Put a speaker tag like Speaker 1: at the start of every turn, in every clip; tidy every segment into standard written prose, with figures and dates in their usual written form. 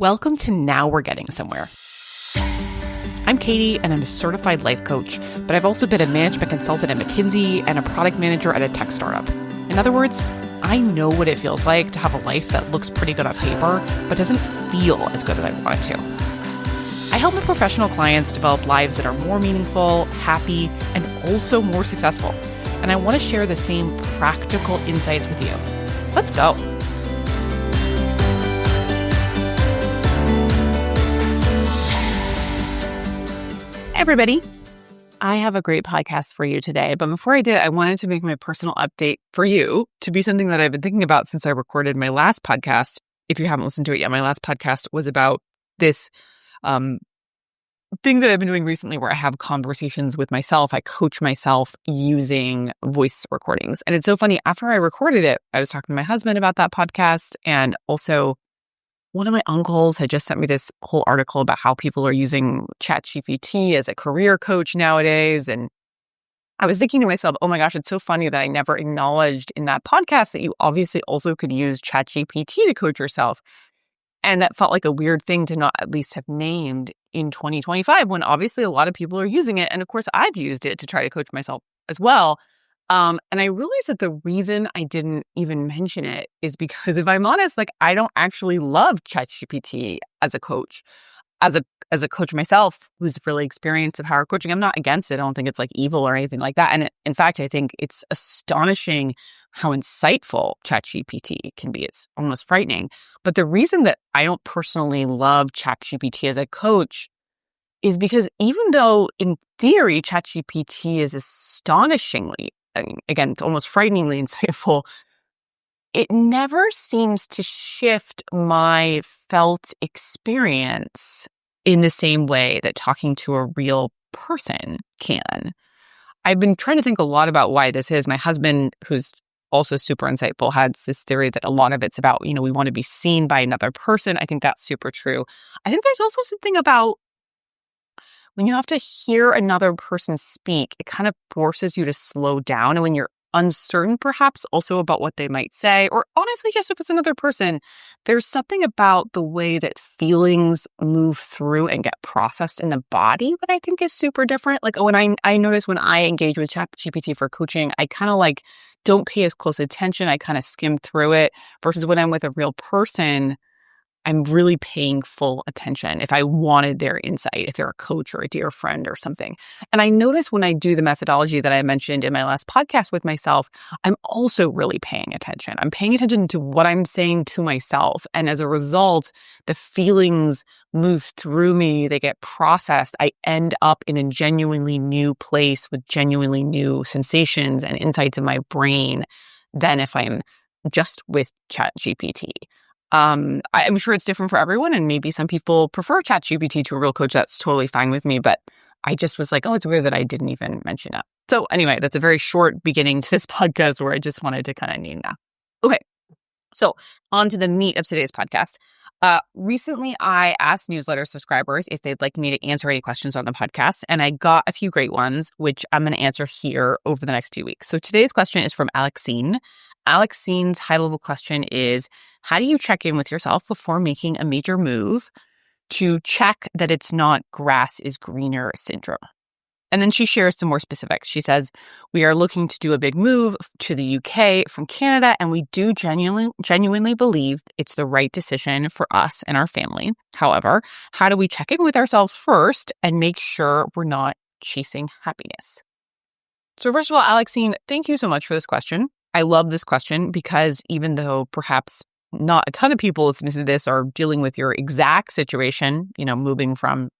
Speaker 1: Welcome to Now We're Getting Somewhere. I'm Katie, and I'm a certified life coach, but I've also been a management consultant at McKinsey and a product manager at a tech startup. In other words, I know what it feels like to have a life that looks pretty good on paper, but doesn't feel as good as I want it to. I help my professional clients develop lives that are more meaningful, happy, and also more successful. And I want to share the same practical insights with you. Let's go. Everybody, I have a great podcast for you today. But before I did, I wanted to make my personal update for you to be something that I've been thinking about since I recorded my last podcast. If you haven't listened to it yet, my last podcast was about this thing that I've been doing recently where I have conversations with myself. I coach myself using voice recordings. And it's so funny. After I recorded it, I was talking to my husband about that podcast, and also one of my uncles had just sent me this whole article about how people are using ChatGPT as a career coach nowadays. And I was thinking to myself, oh my gosh, it's so funny that I never acknowledged in that podcast that you obviously also could use ChatGPT to coach yourself. And that felt like a weird thing to not at least have named in 2025 when obviously a lot of people are using it. And of course, I've used it to try to coach myself as well. And I realized that the reason I didn't even mention it is because if I'm honest, I don't actually love ChatGPT as a coach. As a coach myself who's really experienced in power coaching, I'm not against it. I don't think it's evil or anything like that. And in fact, I think it's astonishing how insightful ChatGPT can be. It's almost frightening. But the reason that I don't personally love ChatGPT as a coach is because even though in theory ChatGPT is astonishingly, again, it's almost frighteningly insightful, it never seems to shift my felt experience in the same way that talking to a real person can. I've been trying to think a lot about why this is. My husband, who's also super insightful, has this theory that a lot of it's about, we want to be seen by another person. I think that's super true. I think there's also something about when you have to hear another person speak, it kind of forces you to slow down. And when you're uncertain, perhaps, also about what they might say, or honestly, just if it's another person, there's something about the way that feelings move through and get processed in the body that I think is super different. When I notice when I engage with ChatGPT for coaching, I kind of don't pay as close attention. I kind of skim through it versus when I'm with a real person, I'm really paying full attention if I wanted their insight, if they're a coach or a dear friend or something. And I notice when I do the methodology that I mentioned in my last podcast with myself, I'm also really paying attention. I'm paying attention to what I'm saying to myself. And as a result, the feelings move through me, they get processed. I end up in a genuinely new place with genuinely new sensations and insights in my brain than if I'm just with ChatGPT. I'm sure it's different for everyone, and maybe some people prefer ChatGPT to a real coach. That's totally fine with me, but I just was it's weird that I didn't even mention it. So anyway, that's a very short beginning to this podcast where I just wanted to kind of name that. Okay, so on to the meat of today's podcast. Recently, I asked newsletter subscribers if they'd like me to answer any questions on the podcast, and I got a few great ones, which I'm going to answer here over the next few weeks. So today's question is from Alexine. Alexine's high-level question is, how do you check in with yourself before making a major move to check that it's not grass is greener syndrome? And then she shares some more specifics. She says, we are looking to do a big move to the UK from Canada, and we do genuinely believe it's the right decision for us and our family. However, how do we check in with ourselves first and make sure we're not chasing happiness? So first of all, Alexine, thank you so much for this question. I love this question because even though perhaps not a ton of people listening to this are dealing with your exact situation, moving from,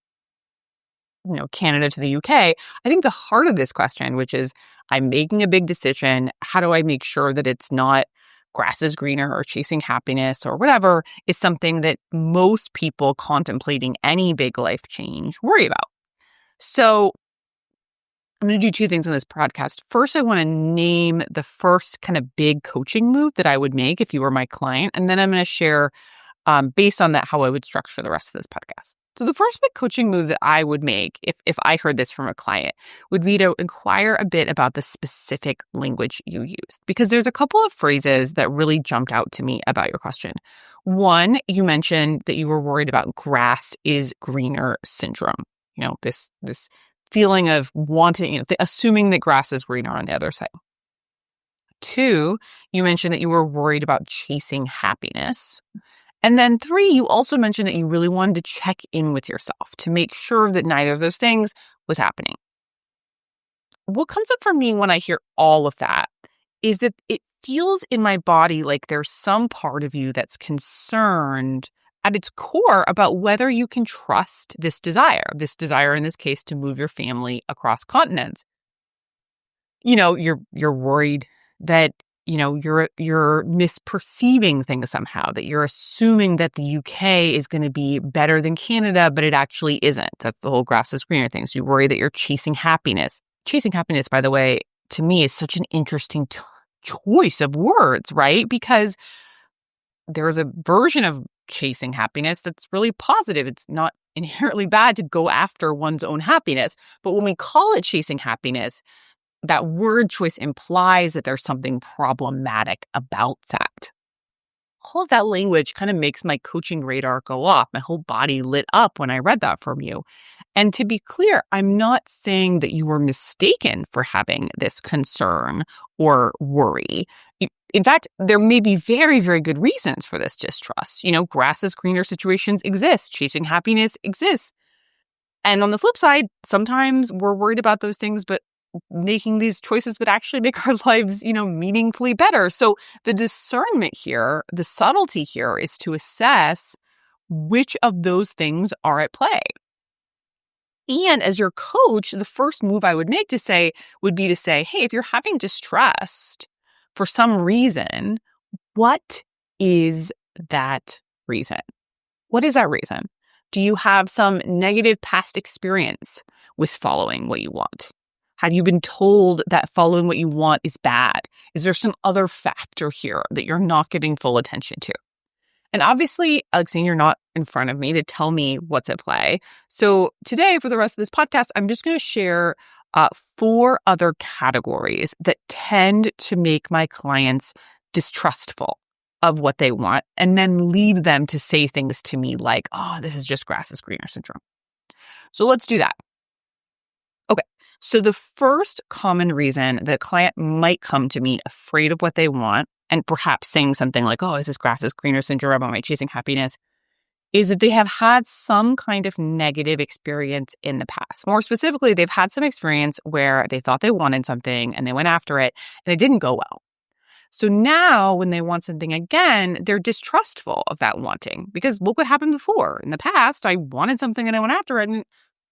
Speaker 1: Canada to the UK, I think the heart of this question, which is I'm making a big decision, how do I make sure that it's not grass is greener or chasing happiness or whatever, is something that most people contemplating any big life change worry about. So I'm going to do two things on this podcast. First, I want to name the first kind of big coaching move that I would make if you were my client. And then I'm going to share based on that, how I would structure the rest of this podcast. So the first big coaching move that I would make if I heard this from a client would be to inquire a bit about the specific language you used, because there's a couple of phrases that really jumped out to me about your question. One, you mentioned that you were worried about grass is greener syndrome. This feeling of wanting, assuming that grass is greener on the other side. Two, you mentioned that you were worried about chasing happiness. And then three, you also mentioned that you really wanted to check in with yourself to make sure that neither of those things was happening. What comes up for me when I hear all of that is that it feels in my body like there's some part of you that's concerned at its core about whether you can trust this desire in this case to move your family across continents. You're worried that you're misperceiving things somehow, that you're assuming that the UK is going to be better than Canada, but it actually isn't. That's the whole grass is greener thing. So you worry that you're chasing happiness. Chasing happiness, by the way, to me is such an interesting choice of words, right? Because there's a version of chasing happiness that's really positive. It's not inherently bad to go after one's own happiness. But when we call it chasing happiness, that word choice implies that there's something problematic about that. All of that language kind of makes my coaching radar go off. My whole body lit up when I read that from you. And to be clear, I'm not saying that you were mistaken for having this concern or worry. In fact, there may be very, very good reasons for this distrust. Grass is greener situations exist. Chasing happiness exists. And on the flip side, sometimes we're worried about those things, but making these choices would actually make our lives, meaningfully better. So the discernment here, the subtlety here is to assess which of those things are at play. And as your coach, the first move I would make would be to say, hey, if you're having distrust for some reason, what is that reason? What is that reason? Do you have some negative past experience with following what you want? Have you been told that following what you want is bad? Is there some other factor here that you're not giving full attention to? And obviously, Alexine, you're not in front of me to tell me what's at play. So today, for the rest of this podcast, I'm just going to share 4 other categories that tend to make my clients distrustful of what they want and then lead them to say things to me like, oh, this is just grass is greener syndrome. So let's do that. Okay. So the first common reason that a client might come to me afraid of what they want and perhaps saying something like, oh, is this grass is greener syndrome? Am I chasing happiness? Is that they have had some kind of negative experience in the past. More specifically, they've had some experience where they thought they wanted something and they went after it and it didn't go well. So now when they want something again, they're distrustful of that wanting because look what happened before. In the past, I wanted something and I went after it and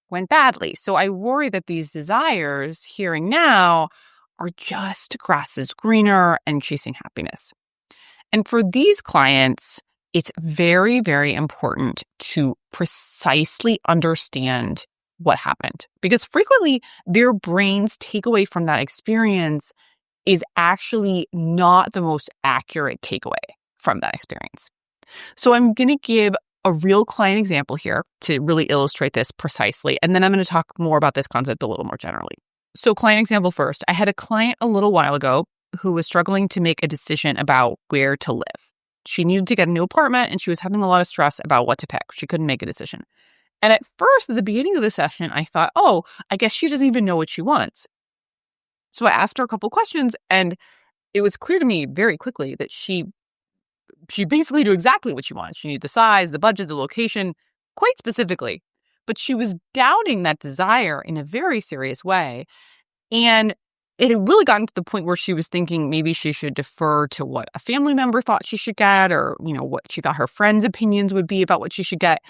Speaker 1: went badly. So I worry that these desires hearing now are just grass is greener and chasing happiness. And for these clients, it's very, very important to precisely understand what happened because frequently their brain's takeaway from that experience is actually not the most accurate takeaway from that experience. So I'm going to give a real client example here to really illustrate this precisely. And then I'm going to talk more about this concept a little more generally. So client example first. I had a client a little while ago who was struggling to make a decision about where to live. She needed to get a new apartment and she was having a lot of stress about what to pick. She couldn't make a decision. And at first, at the beginning of the session, I thought, oh, I guess she doesn't even know what she wants. So I asked her a couple questions and it was clear to me very quickly that she basically knew exactly what she wanted. She knew the size, the budget, the location, quite specifically. But she was doubting that desire in a very serious way. And it had really gotten to the point where she was thinking maybe she should defer to what a family member thought she should get or, what she thought her friends' opinions would be about what she should get.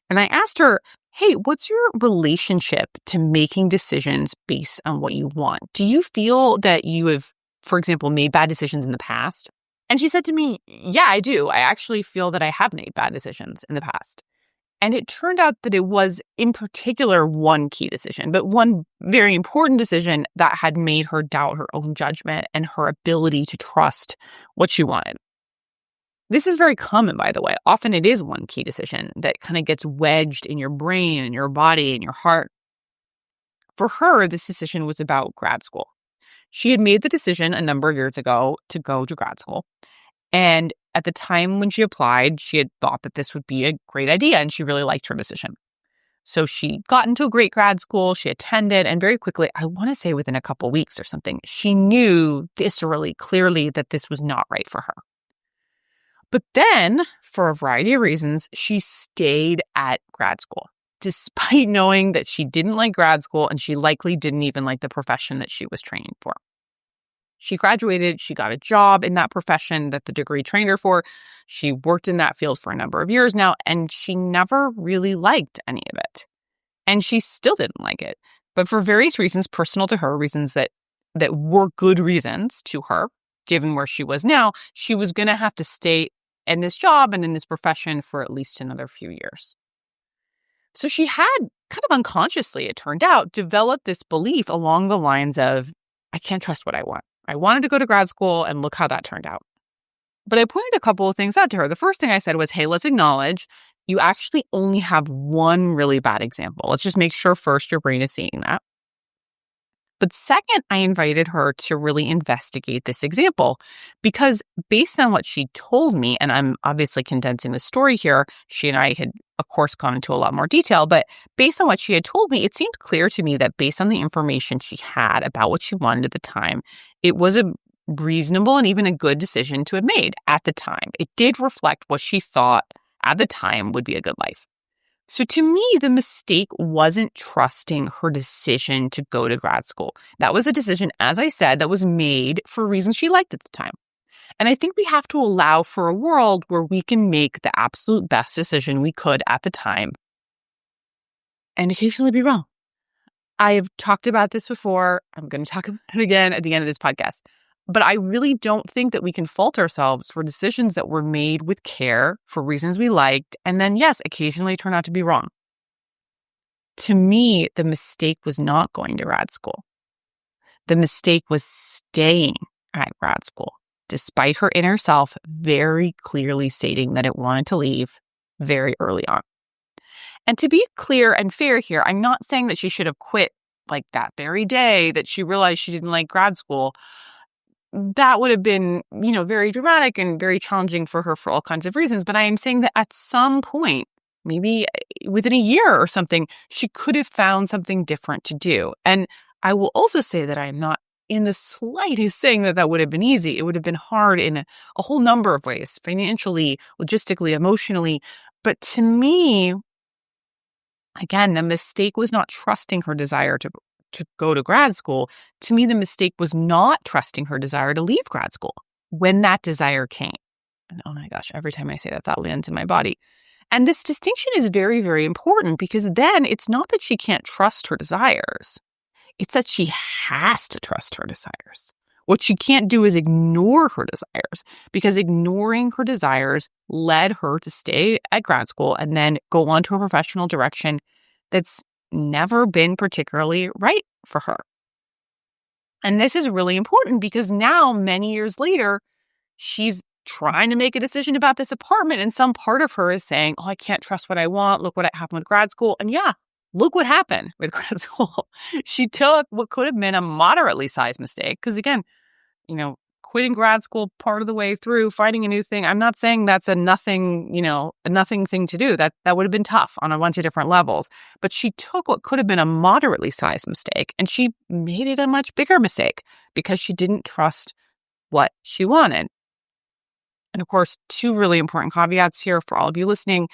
Speaker 1: And I asked her, hey, what's your relationship to making decisions based on what you want? Do you feel that you have, for example, made bad decisions in the past? And she said to me, yeah, I do. I actually feel that I have made bad decisions in the past. And it turned out that it was, in particular, one key decision, but one very important decision that had made her doubt her own judgment and her ability to trust what she wanted. This is very common, by the way. Often it is one key decision that kind of gets wedged in your brain and your body and your heart. For her, this decision was about grad school. She had made the decision a number of years ago to go to grad school. And at the time when she applied, she had thought that this would be a great idea and she really liked her decision. So she got into a great grad school, she attended, and very quickly, I want to say within a couple weeks or something, she knew viscerally, clearly that this was not right for her. But then, for a variety of reasons, she stayed at grad school, despite knowing that she didn't like grad school and she likely didn't even like the profession that she was training for. She graduated, she got a job in that profession that the degree trained her for. She worked in that field for a number of years now, and she never really liked any of it. And she still didn't like it. But for various reasons, personal to her, reasons that were good reasons to her, given where she was now, she was going to have to stay in this job and in this profession for at least another few years. So she had kind of unconsciously, it turned out, developed this belief along the lines of, I can't trust what I want. I wanted to go to grad school and look how that turned out. But I pointed a couple of things out to her. The first thing I said was, hey, let's acknowledge you actually only have one really bad example. Let's just make sure first your brain is seeing that. But second, I invited her to really investigate this example because based on what she told me, and I'm obviously condensing the story here, she and I had, of course, gone into a lot more detail, but based on what she had told me, it seemed clear to me that based on the information she had about what she wanted at the time, it was a reasonable and even a good decision to have made at the time. It did reflect what she thought at the time would be a good life. So to me, the mistake wasn't trusting her decision to go to grad school. That was a decision, as I said, that was made for reasons she liked at the time. And I think we have to allow for a world where we can make the absolute best decision we could at the time and occasionally be wrong. I have talked about this before. I'm going to talk about it again at the end of this podcast. But I really don't think that we can fault ourselves for decisions that were made with care for reasons we liked, and then, yes, occasionally turn out to be wrong. To me, the mistake was not going to grad school. The mistake was staying at grad school, despite her inner self very clearly stating that it wanted to leave very early on. And to be clear and fair here, I'm not saying that she should have quit like that very day that she realized she didn't like grad school. That would have been, very dramatic and very challenging for her for all kinds of reasons. But I am saying that at some point, maybe within a year or something, she could have found something different to do. And I will also say that I am not in the slightest saying that would have been easy. It would have been hard in a whole number of ways, financially, logistically, emotionally. But to me, again, the mistake was not trusting her desire to go to grad school. To me, the mistake was not trusting her desire to leave grad school when that desire came. And oh my gosh, every time I say that lands in my body. And this distinction is very, very important because then it's not that she can't trust her desires. It's that she has to trust her desires. What she can't do is ignore her desires because ignoring her desires led her to stay at grad school and then go on to a professional direction that's never been particularly right for her. And this is really important because now, many years later, she's trying to make a decision about this apartment. And some part of her is saying, oh, I can't trust what I want. Look what happened with grad school. And yeah, look what happened with grad school. She took what could have been a moderately sized mistake. Because again, quitting grad school part of the way through, finding a new thing. I'm not saying that's a nothing thing to do. That would have been tough on a bunch of different levels. But she took what could have been a moderately sized mistake and she made it a much bigger mistake because she didn't trust what she wanted. And of course, two really important caveats here for all of you listening.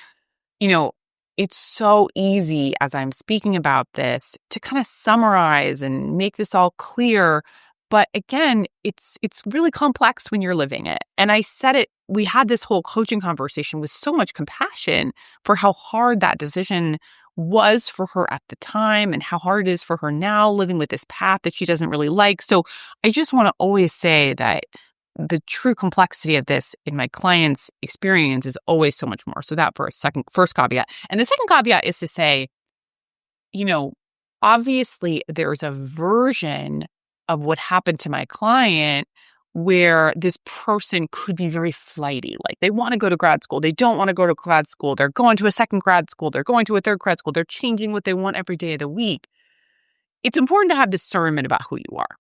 Speaker 1: It's so easy as I'm speaking about this to kind of summarize and make this all clear. But again, it's really complex when you're living it. And I said it, we had this whole coaching conversation with so much compassion for how hard that decision was for her at the time and how hard it is for her now living with this path that she doesn't really like. So I just want to always say that the true complexity of this in my clients' experience is always so much more. So that for first caveat. And the second caveat is to say, obviously there's a version of what happened to my client where this person could be very flighty. Like they want to go to grad school. They don't want to go to grad school. They're going to a second grad school. They're going to a third grad school. They're changing what they want every day of the week. It's important to have discernment about who you are.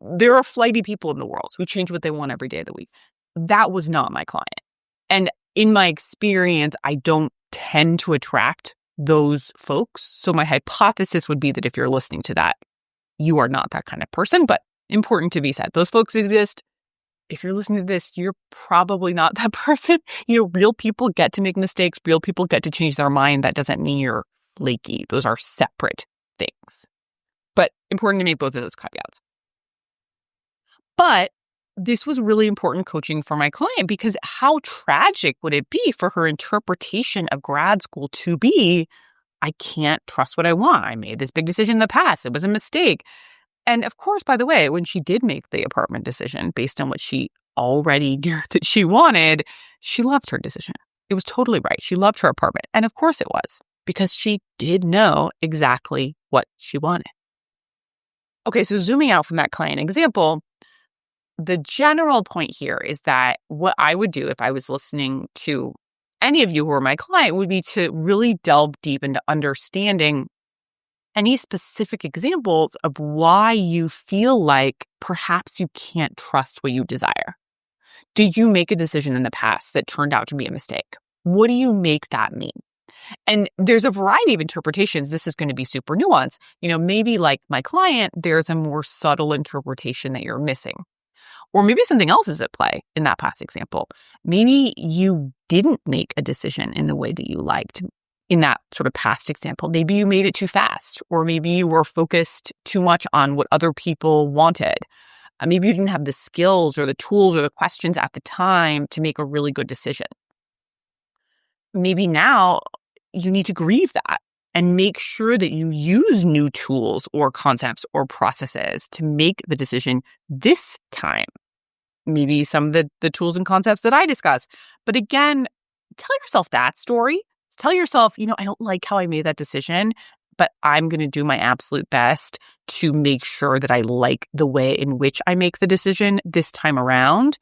Speaker 1: There are flighty people in the world who change what they want every day of the week. That was not my client. And in my experience, I don't tend to attract those folks. So my hypothesis would be that if you're listening to that, you are not that kind of person, but important to be said. Those folks exist. If you're listening to this, you're probably not that person. Real people get to make mistakes. Real people get to change their mind. That doesn't mean you're flaky. Those are separate things. But important to make both of those caveats. But this was really important coaching for my client, because how tragic would it be for her interpretation of grad school to be, I can't trust what I want. I made this big decision in the past. It was a mistake. And of course, by the way, when she did make the apartment decision based on what she already knew that she wanted, she loved her decision. It was totally right. She loved her apartment. And of course it was, because she did know exactly what she wanted. Okay, so zooming out from that client example, the general point here is that what I would do if I was listening to any of you who are my client would be to really delve deep into understanding any specific examples of why you feel like perhaps you can't trust what you desire. Did you make a decision in the past that turned out to be a mistake? What do you make that mean? And there's a variety of interpretations. This is going to be super nuanced. Maybe like my client, there's a more subtle interpretation that you're missing. Or maybe something else is at play in that past example. Maybe you didn't make a decision in the way that you liked in that sort of past example. Maybe you made it too fast, or maybe you were focused too much on what other people wanted. Maybe you didn't have the skills or the tools or the questions at the time to make a really good decision. Maybe now you need to grieve that and make sure that you use new tools or concepts or processes to make the decision this time. Maybe some of the tools and concepts that I discuss. But again, tell yourself that story. Tell yourself, I don't like how I made that decision, but I'm going to do my absolute best to make sure that I like the way in which I make the decision this time around.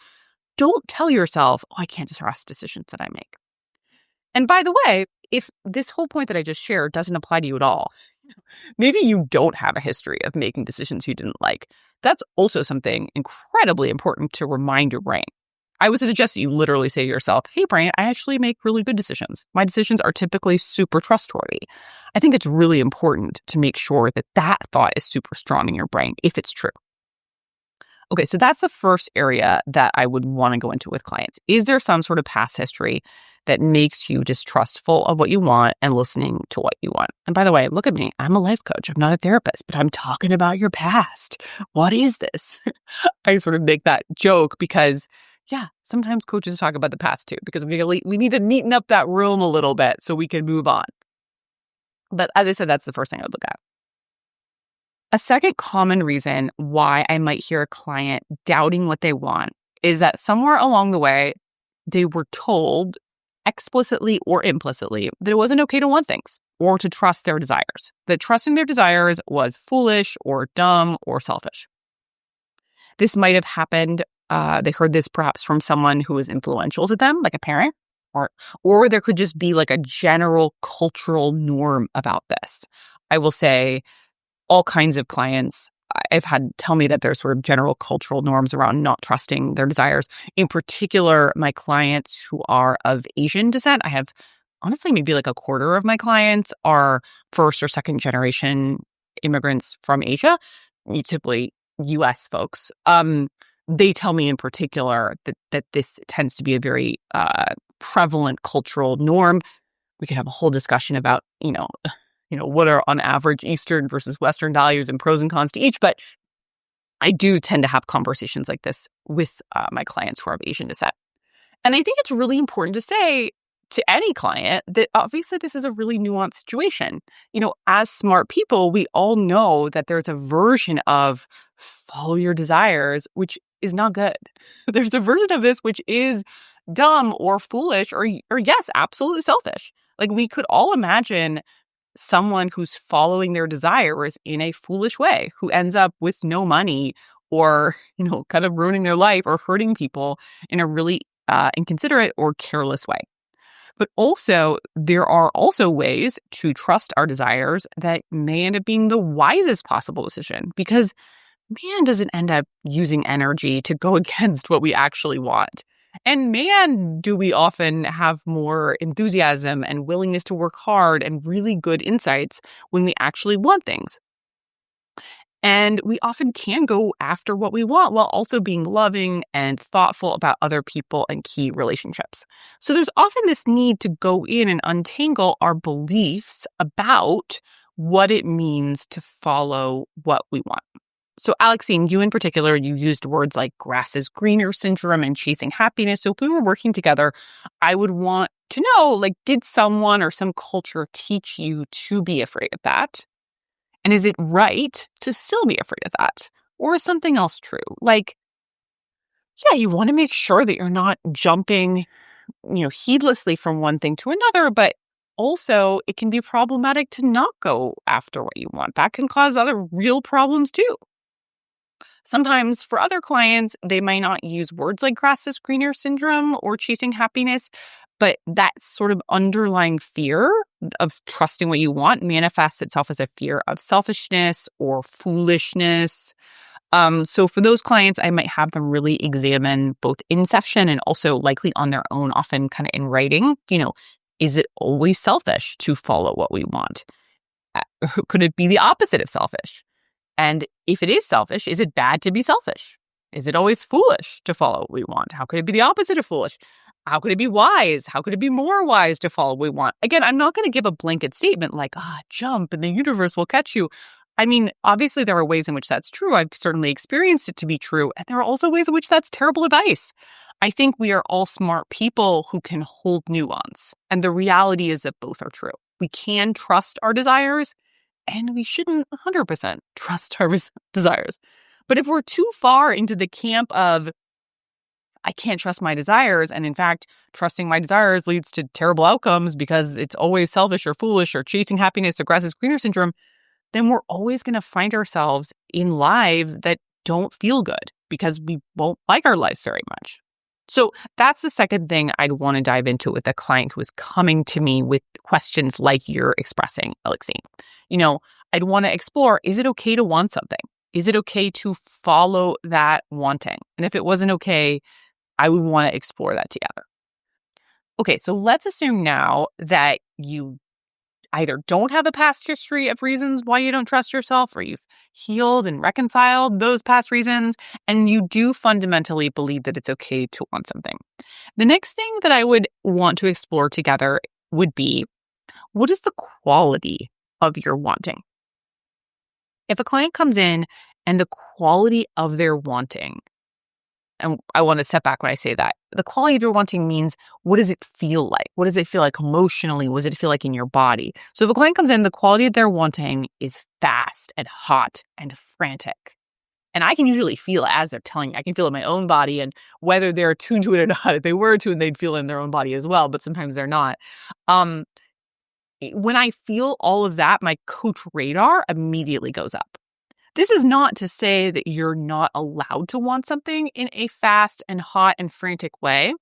Speaker 1: Don't tell yourself, I can't trust decisions that I make. And by the way, if this whole point that I just shared doesn't apply to you at all, maybe you don't have a history of making decisions you didn't like. That's also something incredibly important to remind your brain. I would suggest that you literally say to yourself, hey, brain, I actually make really good decisions. My decisions are typically super trustworthy. I think it's really important to make sure that that thought is super strong in your brain if it's true. Okay, so that's the first area that I would want to go into with clients. Is there some sort of past history that makes you distrustful of what you want and listening to what you want? And by the way, look at me. I'm a life coach. I'm not a therapist, but I'm talking about your past. What is this? I sort of make that joke because, sometimes coaches talk about the past too, because we need to neaten up that room a little bit so we can move on. But as I said, that's the first thing I would look at. A second common reason why I might hear a client doubting what they want is that somewhere along the way, they were told explicitly or implicitly that it wasn't okay to want things or to trust their desires, that trusting their desires was foolish or dumb or selfish. This might have happened. They heard this perhaps from someone who was influential to them, like a parent, or there could just be like a general cultural norm about this. I will say all kinds of clients I've had tell me that there's sort of general cultural norms around not trusting their desires. In particular, my clients who are of Asian descent, I have honestly maybe like a quarter of my clients are first or second generation immigrants from Asia, typically US folks. They tell me in particular that this tends to be a very prevalent cultural norm. We could have a whole discussion about, what are on average Eastern versus Western values and pros and cons to each. But I do tend to have conversations like this with my clients who are of Asian descent. And I think it's really important to say to any client that obviously this is a really nuanced situation. As smart people, we all know that there's a version of follow your desires, which is not good. There's a version of this which is dumb or foolish or yes, absolutely selfish. Like we could all imagine someone who's following their desires in a foolish way, who ends up with no money or, kind of ruining their life or hurting people in a really inconsiderate or careless way. But also, there are also ways to trust our desires that may end up being the wisest possible decision, because man doesn't end up using energy to go against what we actually want. And man, do we often have more enthusiasm and willingness to work hard and really good insights when we actually want things. And we often can go after what we want while also being loving and thoughtful about other people and key relationships. So there's often this need to go in and untangle our beliefs about what it means to follow what we want. So Alexine, you in particular, you used words like grass is greener syndrome and chasing happiness. So if we were working together, I would want to know, did someone or some culture teach you to be afraid of that? And is it right to still be afraid of that? Or is something else true? You want to make sure that you're not jumping, heedlessly from one thing to another, but also it can be problematic to not go after what you want. That can cause other real problems too. Sometimes for other clients, they might not use words like grass is greener syndrome or chasing happiness, but that sort of underlying fear of trusting what you want manifests itself as a fear of selfishness or foolishness. So for those clients, I might have them really examine both in session and also likely on their own, often kind of in writing. Is it always selfish to follow what we want? Could it be the opposite of selfish? And if it is selfish, is it bad to be selfish? Is it always foolish to follow what we want? How could it be the opposite of foolish? How could it be wise? How could it be more wise to follow what we want? Again, I'm not going to give a blanket statement like, jump and the universe will catch you. I mean, obviously there are ways in which that's true. I've certainly experienced it to be true. And there are also ways in which that's terrible advice. I think we are all smart people who can hold nuance. And the reality is that both are true. We can trust our desires, and we shouldn't 100% trust our desires. But if we're too far into the camp of, I can't trust my desires, and in fact, trusting my desires leads to terrible outcomes because it's always selfish or foolish or chasing happiness or grass is greener syndrome, then we're always going to find ourselves in lives that don't feel good because we won't like our lives very much. So that's the second thing I'd want to dive into with a client who is coming to me with questions like you're expressing, Alexine. I'd want to explore, is it okay to want something? Is it okay to follow that wanting? And if it wasn't okay, I would want to explore that together. Okay, so let's assume now that you either don't have a past history of reasons why you don't trust yourself, or you've healed and reconciled those past reasons, and you do fundamentally believe that it's okay to want something. The next thing that I would want to explore together would be, what is the quality of your wanting? If a client comes in and the quality of their wanting, and I want to step back when I say that, the quality of your wanting means, what does it feel like? What does it feel like emotionally? What does it feel like in your body? So if a client comes in, the quality of their wanting is fast and hot and frantic. And I can usually feel it as they're telling me. I can feel it in my own body, and whether they're attuned to it or not. If they were attuned, they'd feel it in their own body as well, but sometimes they're not. When I feel all of that, my coach radar immediately goes up. This is not to say that you're not allowed to want something in a fast and hot and frantic way,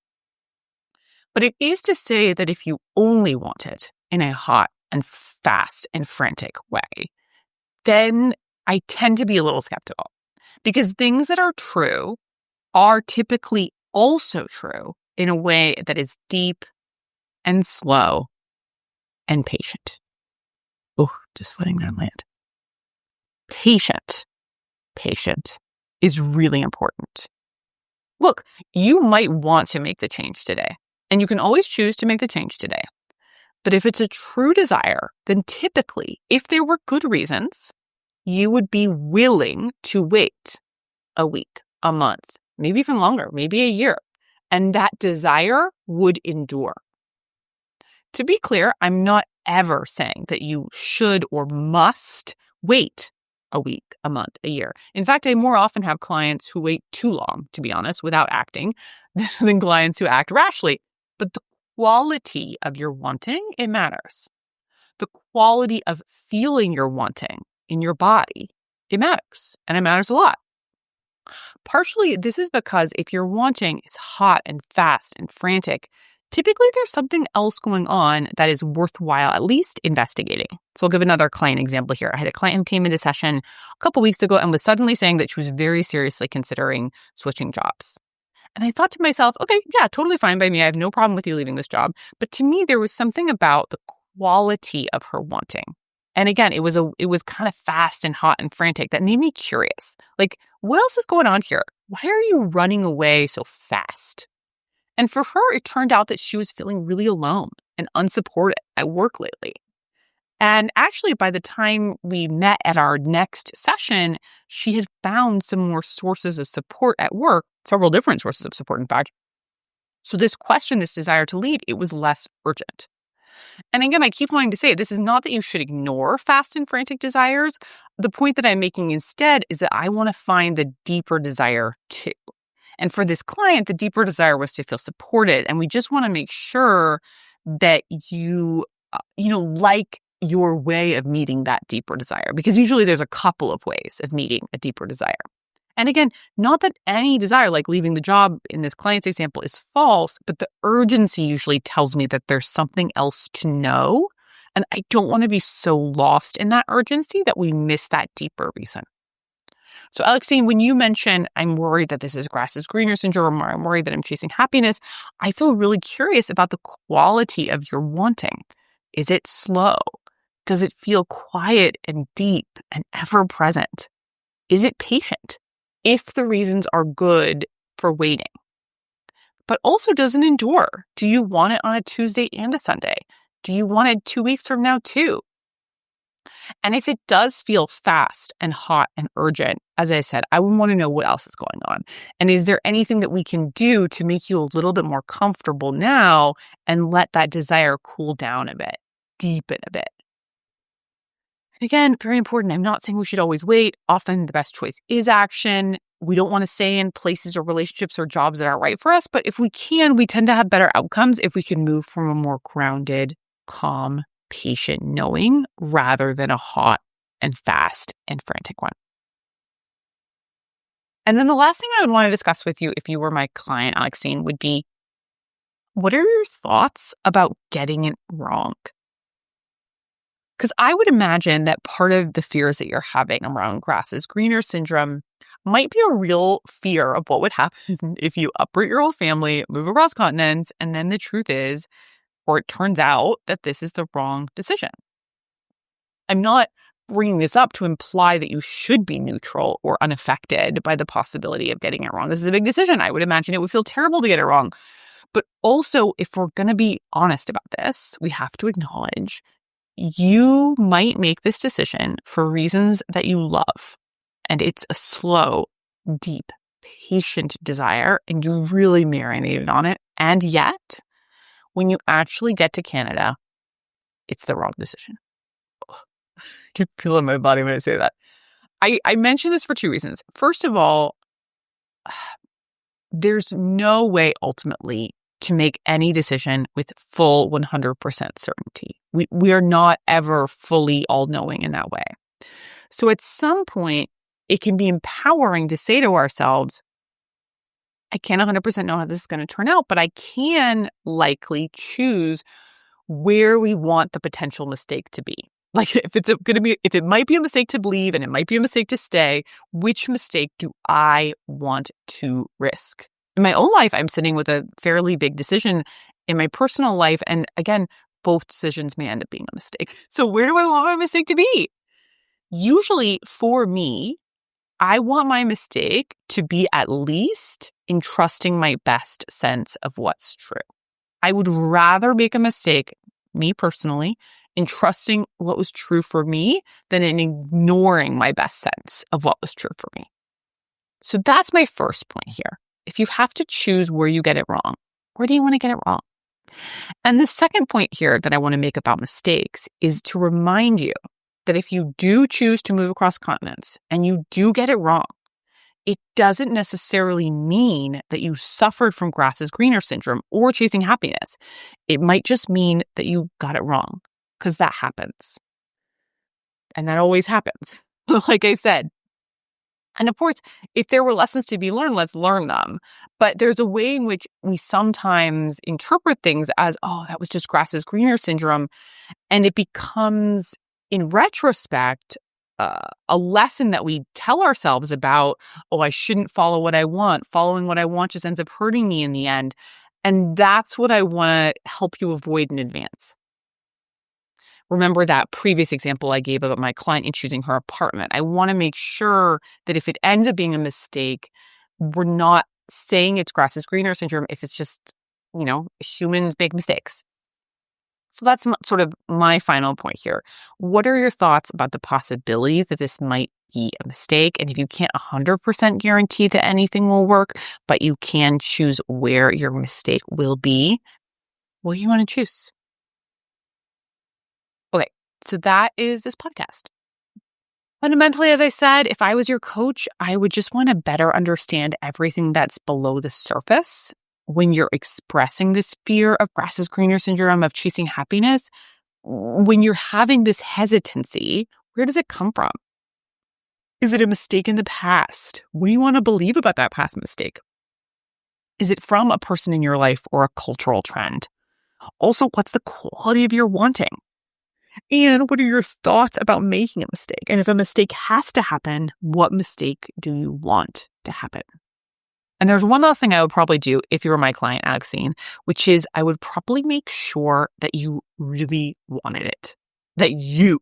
Speaker 1: but it is to say that if you only want it in a hot and fast and frantic way, then I tend to be a little skeptical, because things that are true are typically also true in a way that is deep and slow and patient. Just letting that land. Patient is really important. Look, you might want to make the change today, and you can always choose to make the change today. But if it's a true desire, then typically, if there were good reasons, you would be willing to wait a week, a month, maybe even longer, maybe a year, and that desire would endure. To be clear, I'm not ever saying that you should or must wait a week, a month, a year. In fact, I more often have clients who wait too long, to be honest, without acting, than clients who act rashly. But the quality of your wanting, it matters. The quality of feeling your wanting in your body, it matters. And it matters a lot. Partially, this is because if your wanting is hot and fast and frantic, typically there's something else going on that is worthwhile at least investigating. So I'll give another client example here. I had a client who came into session a couple weeks ago and was suddenly saying that she was very seriously considering switching jobs. And I thought to myself, okay, yeah, totally fine by me. I have no problem with you leaving this job. But to me, there was something about the quality of her wanting. And again, it was kind of fast and hot and frantic that made me curious. Like, what else is going on here? Why are you running away so fast? And for her, it turned out that she was feeling really alone and unsupported at work lately. And actually, by the time we met at our next session, she had found some more sources of support at work, several different sources of support, in fact. So this question, this desire to lead, it was less urgent. And again, I keep wanting to say, this is not that you should ignore fast and frantic desires. The point that I'm making instead is that I want to find the deeper desire too. And for this client, the deeper desire was to feel supported. And we just want to make sure that you like your way of meeting that deeper desire, because usually there's a couple of ways of meeting a deeper desire. And again, not that any desire, like leaving the job in this client's example, is false, but the urgency usually tells me that there's something else to know. And I don't want to be so lost in that urgency that we miss that deeper reason. So Alexine, when you mention, I'm worried that this is grass is greener syndrome, or I'm worried that I'm chasing happiness, I feel really curious about the quality of your wanting. Is it slow? Does it feel quiet and deep and ever present? Is it patient? If the reasons are good for waiting. But also, does it endure? Do you want it on a Tuesday and a Sunday? Do you want it 2 weeks from now too? And if it does feel fast and hot and urgent, as I said, I would want to know what else is going on. And is there anything that we can do to make you a little bit more comfortable now and let that desire cool down a bit, deepen a bit? Again, very important. I'm not saying we should always wait. Often the best choice is action. We don't want to stay in places or relationships or jobs that aren't right for us. But if we can, we tend to have better outcomes if we can move from a more grounded, calm, patient knowing rather than a hot and fast and frantic one. And then the last thing I would want to discuss with you if you were my client, Alexine, would be, what are your thoughts about getting it wrong? Because I would imagine that part of the fears that you're having around grass is greener syndrome might be a real fear of what would happen if you uproot your whole family, move across continents, and then the truth is, or it turns out, that this is the wrong decision. I'm not bringing this up to imply that you should be neutral or unaffected by the possibility of getting it wrong. This is a big decision. I would imagine it would feel terrible to get it wrong. But also, if we're going to be honest about this, we have to acknowledge you might make this decision for reasons that you love. And it's a slow, deep, patient desire, and you really marinated on it. And yet, when you actually get to Canada, it's the wrong decision. I can feel it in my body when I say that. I mention this for two reasons. First of all, there's no way ultimately to make any decision with full 100% certainty. We are not ever fully all-knowing in that way. So at some point, it can be empowering to say to ourselves, I can't 100% know how this is going to turn out, but I can likely choose where we want the potential mistake to be. Like if it might be a mistake to leave and it might be a mistake to stay, which mistake do I want to risk? In my own life, I'm sitting with a fairly big decision in my personal life. And again, both decisions may end up being a mistake. So where do I want my mistake to be? Usually for me, I want my mistake to be at least in trusting my best sense of what's true. I would rather make a mistake, me personally, in trusting what was true for me than in ignoring my best sense of what was true for me. So that's my first point here. If you have to choose where you get it wrong, where do you want to get it wrong? And the second point here that I want to make about mistakes is to remind you that if you do choose to move across continents and you do get it wrong, it doesn't necessarily mean that you suffered from grass is greener syndrome or chasing happiness. It might just mean that you got it wrong, because that happens. And that always happens. Like I said, And of course, if there were lessons to be learned, let's learn them. But there's a way in which we sometimes interpret things as, oh, that was just grass is greener syndrome. And it becomes, in retrospect, a lesson that we tell ourselves about, oh, I shouldn't follow what I want. Following what I want just ends up hurting me in the end. And that's what I want to help you avoid in advance. Remember that previous example I gave about my client in choosing her apartment. I want to make sure that if it ends up being a mistake, we're not saying it's grass is greener syndrome if it's just, humans make mistakes. So that's sort of my final point here. What are your thoughts about the possibility that this might be a mistake? And if you can't 100% guarantee that anything will work, but you can choose where your mistake will be, what do you want to choose? Okay, so that is this podcast. Fundamentally, as I said, if I was your coach, I would just want to better understand everything that's below the surface. When you're expressing this fear of grass is greener syndrome, of chasing happiness, when you're having this hesitancy, where does it come from? Is it a mistake in the past? What do you want to believe about that past mistake? Is it from a person in your life or a cultural trend? Also, what's the quality of your wanting? And what are your thoughts about making a mistake? And if a mistake has to happen, what mistake do you want to happen? And there's one last thing I would probably do if you were my client, Alexine, which is I would probably make sure that you really wanted it, that you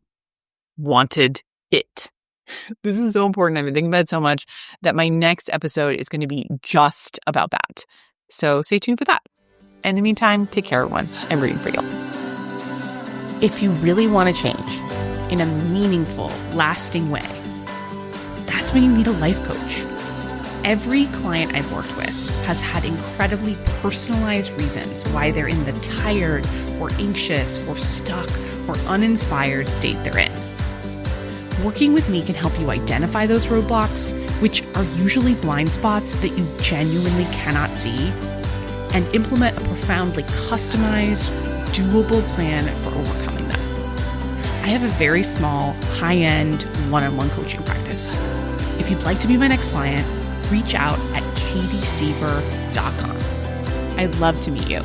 Speaker 1: wanted it. This is so important. I've been thinking about it so much that my next episode is going to be just about that. So stay tuned for that. In the meantime, take care, everyone. I'm rooting for you. If you really want to change in a meaningful, lasting way, that's when you need a life coach. Every client I've worked with has had incredibly personalized reasons why they're in the tired or anxious or stuck or uninspired state they're in. Working with me can help you identify those roadblocks, which are usually blind spots that you genuinely cannot see, and implement a profoundly customized, doable plan for overcoming them. I have a very small, high-end, one-on-one coaching practice. If you'd like to be my next client, reach out at katiesiever.com. I'd love to meet you.